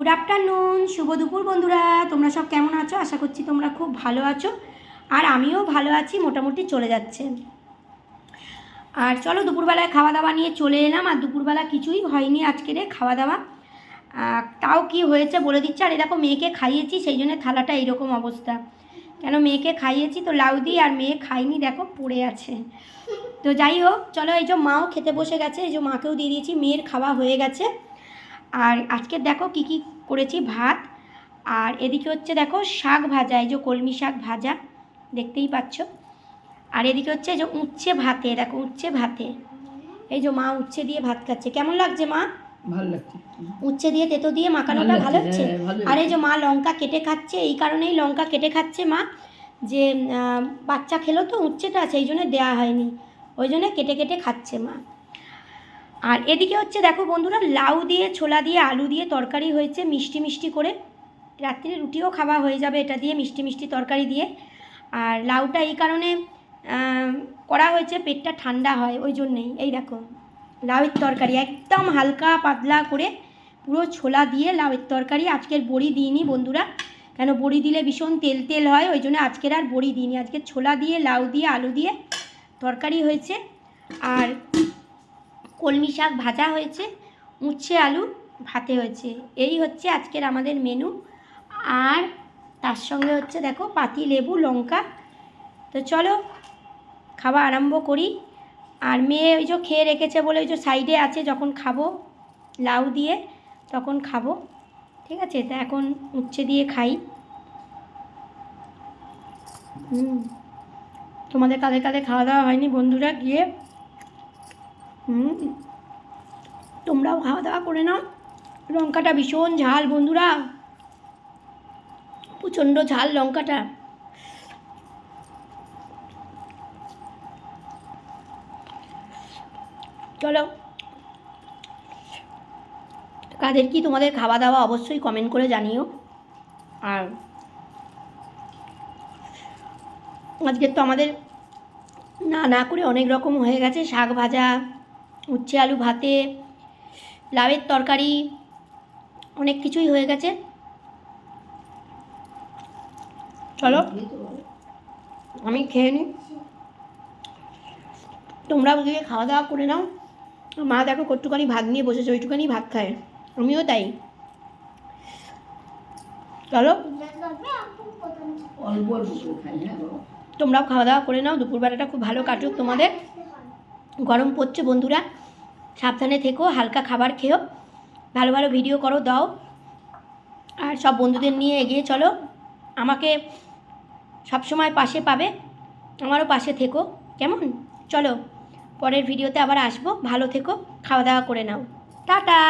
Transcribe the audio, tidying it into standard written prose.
Good afternoon, শুভ দুপুর বন্ধুরা। তোমরা সব কেমন আছো? আশা করছি তোমরা খুব ভালো আছো, আর আমিও ভালো আছি, মোটামুটি চলে যাচ্ছে। আর চলো দুপুরবেলায় খাওয়া দাওয়া নিয়ে চলে এলাম। আর দুপুরবেলা কিছুই হয়নি আজকের খাওয়া দাওয়া, তাও কি হয়েছে বলে দিচ্ছি। আর দেখো মেয়েকে খাইয়েছি, সেই জন্য থালাটা এইরকম অবস্থা। কেন মেয়েকে খাইয়েছি তো লাউ দিয়ে, আর মেয়ে খাইনি, দেখো পড়ে আছে। তো যাই হোক, চলো এই যে মাও খেতে বসে গেছে, এই যে মাকেও দিয়ে দিয়েছি, মেয়ের খাওয়া হয়ে গেছে। আর আজকে দেখো কি কি করেছি, ভাত, আর এদিকে হচ্ছে দেখো শাক ভাজা, এই যে কলমি শাক ভাজা দেখতেই পাচ্ছ। আর এদিকে হচ্ছে এই যে উচ্ছে ভাতে, দেখো উচ্ছে ভাতে, এই যে মা উচ্ছে দিয়ে ভাত খাচ্ছে। কেমন লাগছে মা? ভালো লাগছে। উচ্ছে দিয়ে তেতো দিয়ে মাখানোটা ভালো হচ্ছে। আর এই যে মা লঙ্কা কেটে খাচ্ছে, এই কারণেই লঙ্কা কেটে খাচ্ছে মা, যে বাচ্চা খেলো তো উচ্ছেটা, সেই জন্য দেওয়া হয়নি, ওই জন্য কেটে কেটে খাচ্ছে মা। আর এদিকে হচ্ছে দেখো বন্ধুরা, লাউ দিয়ে ছোলা দিয়ে আলু দিয়ে তরকারি হয়েছে, মিষ্টি মিষ্টি করে। রাত্রে রুটিও খাওয়া হয়ে যাবে এটা দিয়ে, মিষ্টি মিষ্টি তরকারি দিয়ে। আর লাউটা এই কারণে করা হয়েছে, পেটটা ঠান্ডা হয় ওই জন্যেই। এই দেখো লাউয়ের তরকারি একদম হালকা পাতলা করে, পুরো ছোলা দিয়ে লাউয়ের তরকারি। আজকের বড়ি দিইনি বন্ধুরা, কেন বড়ি দিলে ভীষণ তেল তেল হয়, ওই জন্য আজকের আর বড়ি দিইনি। আজকে ছোলা দিয়ে লাউ দিয়ে আলু দিয়ে তরকারি হয়েছে, আর কলমি শাক ভাজা হয়েছে, উচ্ছে আলু ভাতে হয়েছে। এই হচ্ছে আজকের আমাদের মেনু। আর তার সঙ্গে হচ্ছে দেখো পাতি লেবু লঙ্কা। তো চলো খাওয়া আরম্ভ করি। আর মেয়ে ওই যে খেয়ে রেখেছে বলে ওই যে সাইডে আছে, যখন খাবো লাউ দিয়ে তখন খাবো, ঠিক আছে? তা এখন উচ্ছে দিয়ে খাই। তোমাদের কাদের কাদের খাওয়া দাওয়া হয়নি বন্ধুরা? গিয়ে তোমরাও খাওয়া দাওয়া করে নাও। লঙ্কাটা ভীষণ ঝাল বন্ধুরা, প্রচণ্ড ঝাল লঙ্কাটা। চলো, কাদের কি তোমাদের খাওয়া দাওয়া অবশ্যই কমেন্ট করে জানিও। আর আজকে তো আমাদের না করে অনেক রকম হয়ে গেছে, শাক ভাজা, উচ্ছে আলু ভাতে, লাউয়ের তরকারি, অনেক কিছুই হয়ে গেছে। চলো আমি খেয়ে নিই, তোমরাও গিয়ে খাওয়া দাওয়া করে নাও। মা দেখো কটুখানি ভাত নিয়ে বসেছে, ওইটুখানি ভাত খায়, আমিও তাই। চলো তোমরাও খাওয়া দাওয়া করে নাও, দুপুরবেলাটা খুব ভালো কাটুক তোমাদের। গরম পড়ছে বন্ধুরা, সাবধানে থেকো, হালকা খাবার খেও, ভালো ভালো ভিডিও করো দাও, আর সব বন্ধুদের নিয়ে এগিয়ে চলো। আমাকে সবসময় পাশে পাবে, আমারও পাশে থেকো, কেমন? চলো পরের ভিডিওতে আবার আসবো, ভালো থেকো, খাওয়া দাওয়া করে নাও, টাটা।